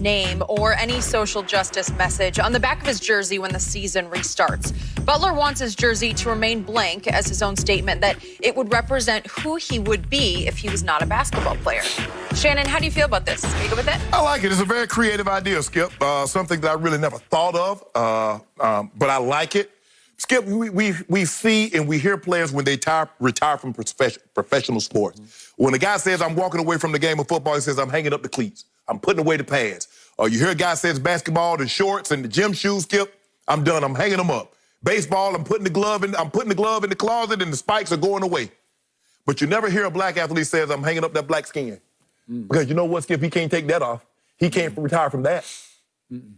name or any social justice message on the back of his jersey when the season restarts. Butler wants his jersey to remain blank as his own statement that it would represent who he would be if he was not a basketball player. Shannon, how do you feel about this? Are you good with it? I like it. It's a very creative idea, Skip. Something that I really never thought of, but I like it. Skip, we see and we hear players when they retire from professional sports. Mm-hmm. When a guy says, I'm walking away from the game of football, he says, I'm hanging up the cleats. I'm putting away the pads. You hear a guy says basketball, the shorts and the gym shoes, Skip, I'm done. I'm hanging them up. Baseball, I'm putting the glove in the closet and the spikes are going away. But you never hear a black athlete says, I'm hanging up that black skin. Because you know what, Skip? He can't take that off. He can't retire from that.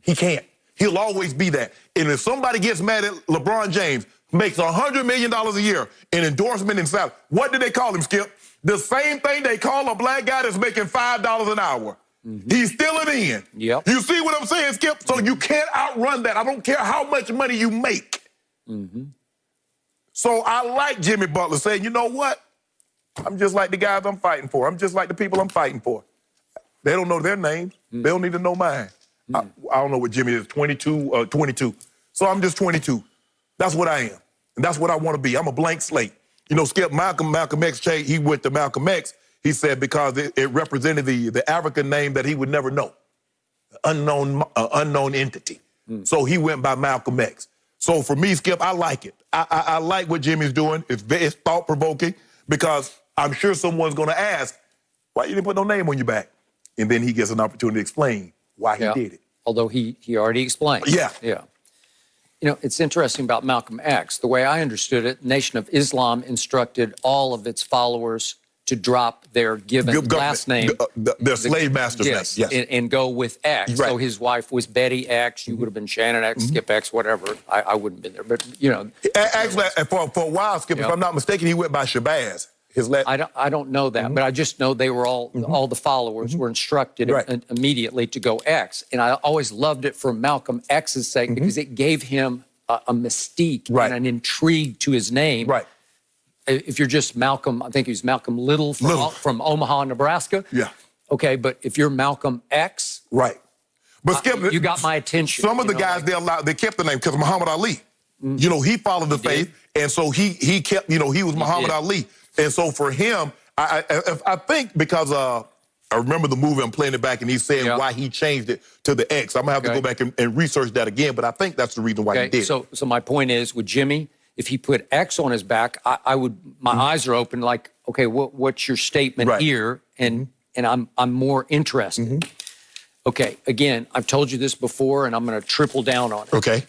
He can't. He'll always be that. And if somebody gets mad at LeBron James, makes $100 million a year in endorsement and salary, what do they call him, Skip? The same thing they call a black guy that's making $5 an hour. He's still an in. Yep. You see what I'm saying, Skip? So you can't outrun that. I don't care how much money you make. So I like Jimmy Butler saying, you know what? I'm just like the guys I'm fighting for. I'm just like the people I'm fighting for. They don't know their names. They don't need to know mine. I don't know what Jimmy is, 22. So I'm just 22. That's what I am. And that's what I want to be. I'm a blank slate. You know, Skip, Malcolm X, he went to Malcolm X, he said, because it represented the African name that he would never know, unknown entity. So he went by Malcolm X. So for me, Skip, I like it. I like what Jimmy's doing. It's thought-provoking because I'm sure someone's going to ask, why you didn't put no name on your back? And then he gets an opportunity to explain why he did it. Although he already explained. Yeah. You know, it's interesting about Malcolm X. The way I understood it, Nation of Islam instructed all of its followers to drop their given last name. Their slave master's name. Yes. And go with X. Right. So his wife was Betty X. You would have been Shannon X, Skip X, whatever. I wouldn't have been there. But, you know. Actually, for a while, Skip, if I'm not mistaken, he went by Shabazz. I don't know that, but I just know they were all the followers were instructed immediately to go X. And I always loved it for Malcolm X's sake because it gave him a mystique and an intrigue to his name. Right. If you're just Malcolm, I think he was Malcolm Little from Omaha, Nebraska. Yeah. Okay, but if you're Malcolm X. Right. But Skip, you got my attention. Some of the guys, they kept the name because Muhammad Ali. You know, he followed the faith. And so he kept, you know, he was Muhammad Ali. And so for him, I think because I remember the movie, I'm playing it back, and he's saying why he changed it to the X. I'm going to have to go back and research that again, but I think that's the reason why he did. So my point is, with Jimmy, if he put X on his back, I would, my eyes are open like, okay, what's your statement here? And I'm more interested. Okay, again, I've told you this before, and I'm going to triple down on it. Okay.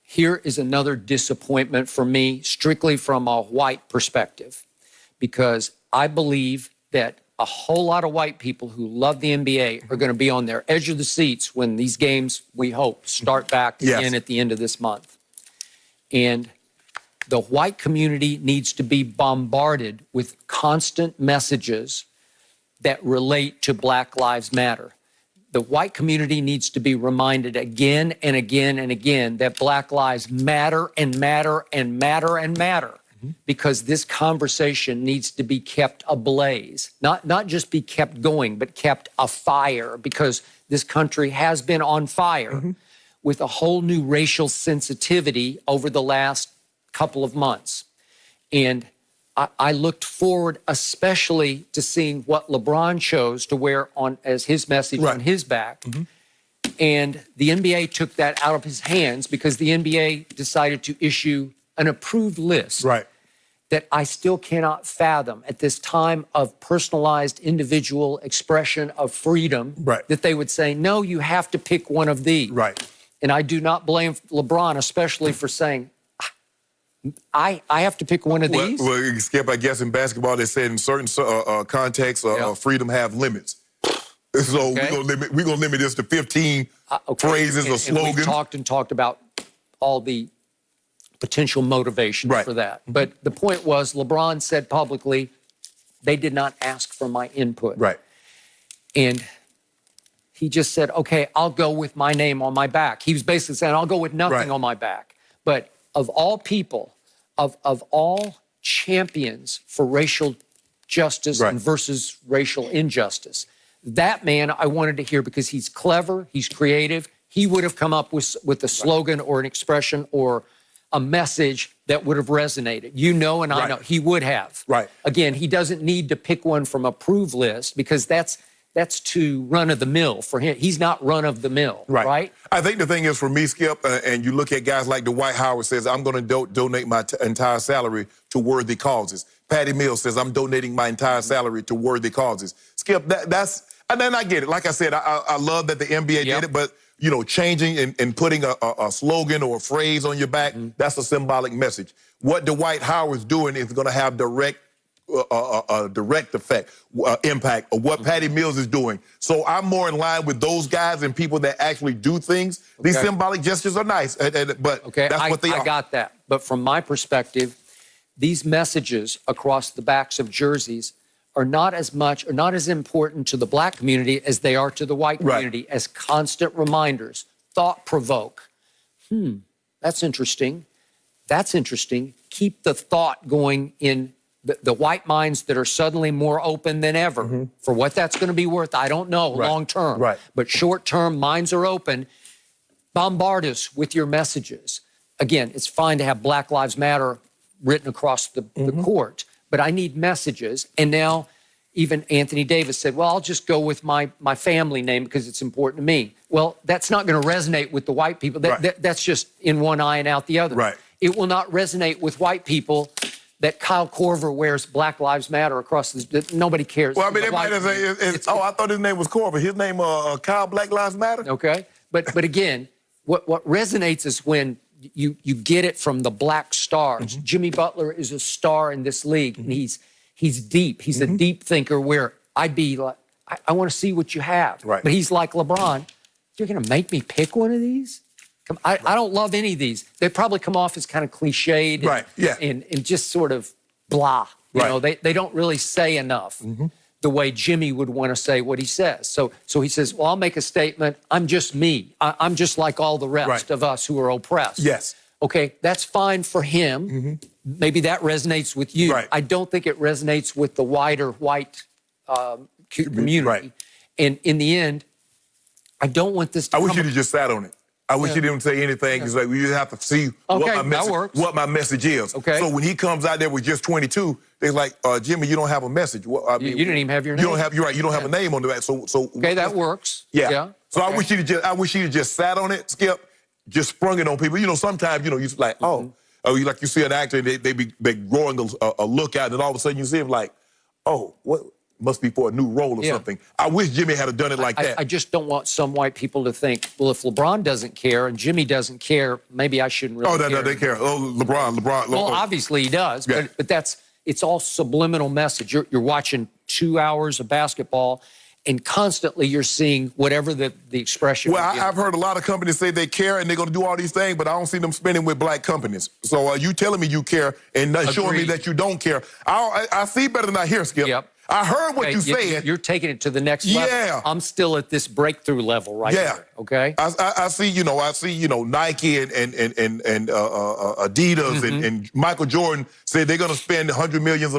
Here is another disappointment for me, strictly from a white perspective, because I believe that a whole lot of white people who love the NBA are going to be on their edge of the seats when these games, we hope, start back again at the end of this month. And the white community needs to be bombarded with constant messages that relate to Black Lives Matter. The white community needs to be reminded again and again and again that Black lives matter and matter and matter and matter, because this conversation needs to be kept ablaze, not just be kept going, but kept afire, because this country has been on fire with a whole new racial sensitivity over the last couple of months. And I looked forward especially to seeing what LeBron chose to wear on as his message on his back. And the NBA took that out of his hands because the NBA decided to issue an approved list that I still cannot fathom at this time of personalized individual expression of freedom, that they would say, no, you have to pick one of these. And I do not blame LeBron, especially for saying, I have to pick one of these? Well, Skip, I guess in basketball they said in certain contexts, freedom have limits. So we're gonna limit this to 15 phrases or slogans. And we talked about all the potential motivations for that. But the point was, LeBron said publicly, they did not ask for my input. And he just said, okay, I'll go with my name on my back. He was basically saying, I'll go with nothing on my back. But of all people, of all champions for racial justice and versus racial injustice, That man I wanted to hear because he's clever, he's creative. He would have come up with a slogan or an expression or a message that would have resonated. You know, and I know he would have. Right. Again, he doesn't need to pick one from a prove list because that's too run of the mill for him. He's not run of the mill, right? I think the thing is for me, Skip, and you look at guys like Dwight Howard says, I'm going to donate my entire salary to worthy causes. Patty Mills says, I'm donating my entire salary to worthy causes. Skip, and then I get it. Like I said, I love that the NBA did it, but you know, changing and putting a slogan or a phrase on your back, that's a symbolic message. What Dwight Howard's doing is going to have direct effect, impact of what Patty Mills is doing. So I'm more in line with those guys and people that actually do things. These symbolic gestures are nice, but that's what they are. I got that. But from my perspective, these messages across the backs of jerseys are not as much or not as important to the black community as they are to the white community as constant reminders, thought-provoke. That's interesting. That's interesting. Keep the thought going in the white minds that are suddenly more open than ever. For what that's going to be worth, I don't know long term. But short term, minds are open. Bombard us with your messages. Again, it's fine to have Black Lives Matter written across the court, but I need messages. And now even Anthony Davis said, well, I'll just go with my family name because it's important to me. Well, that's not going to resonate with the white people. That's just in one eye and out the other. It will not resonate with white people that Kyle Korver wears Black Lives Matter across the... Nobody cares. Well, I mean, everybody say, I thought his name was Korver. His name Kyle Black Lives Matter? Okay. But again, what resonates is when you get it from the black stars. Jimmy Butler is a star in this league, and he's deep. He's a deep thinker where I'd be like, I want to see what you have. But he's like LeBron. You're going to make me pick one of these? I don't love any of these. They probably come off as kind of cliched and just sort of blah. You know, they don't really say enough the way Jimmy would want to say what he says. So he says, well, I'll make a statement. I'm just me. I'm just like all the rest of us who are oppressed. Okay, that's fine for him. Maybe that resonates with you. I don't think it resonates with the wider white community. And in the end, I don't want this to I wish you'd have just sat on it. I wish you didn't say anything. It's like you have to see what my message is. So when he comes out there with just 22, they're like, Jimmy, you don't have a message. Well, I mean, you didn't even have your name. You don't have. You're right. You don't have a name on the back. So okay, that works. So I wish you'd just sat on it, Skip, just sprung it on people. You know, sometimes you're like, you see an actor, they growing a look out, and then all of a sudden you see him like, what? Must be for a new role or something. I wish Jimmy had done it like that. I just don't want some white people to think, well, if LeBron doesn't care and Jimmy doesn't care, maybe I shouldn't really care. No, they care. LeBron. Well, obviously he does, but it's all subliminal message. You're watching 2 hours of basketball, and constantly you're seeing whatever the expression. Well, I've heard a lot of companies say they care and they're going to do all these things, but I don't see them spending with black companies. So you telling me you care and showing me that you don't care. I see better than I hear, Skip. I heard what you said. You're taking it to the next level. I'm still at this breakthrough level right there. Okay. I see. Nike and Adidas and Michael Jordan said they're going to spend $100 million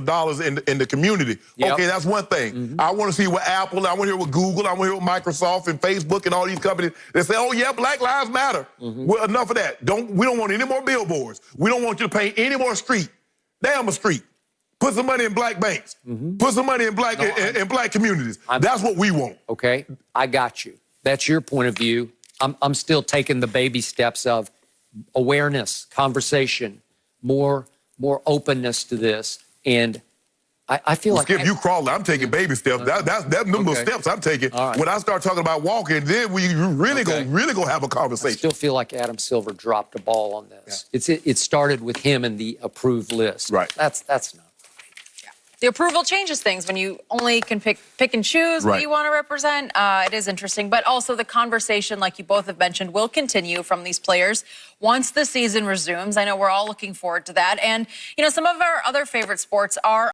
in the community. Okay, that's one thing. I want to see what Apple. I want to hear what Google. I want to hear what Microsoft and Facebook and all these companies. They say, oh yeah, Black Lives Matter. Well, enough of that. We don't want any more billboards. We don't want you to paint any more street. Damn a street. Put some money in black banks. Put some money in black communities. That's what we want. Okay, I got you. That's your point of view. I'm still taking the baby steps of awareness, conversation, more openness to this, and I feel like Skip, you crawling. I'm taking baby steps. That's them little steps I'm taking. When I start talking about walking, then we really go have a conversation. I still feel like Adam Silver dropped a ball on this. It started with him and the approved list. That's not. The approval changes things when you only can pick and choose what you want to represent. It is interesting. But also the conversation, like you both have mentioned, will continue from these players once the season resumes. I know we're all looking forward to that. And, some of our other favorite sports are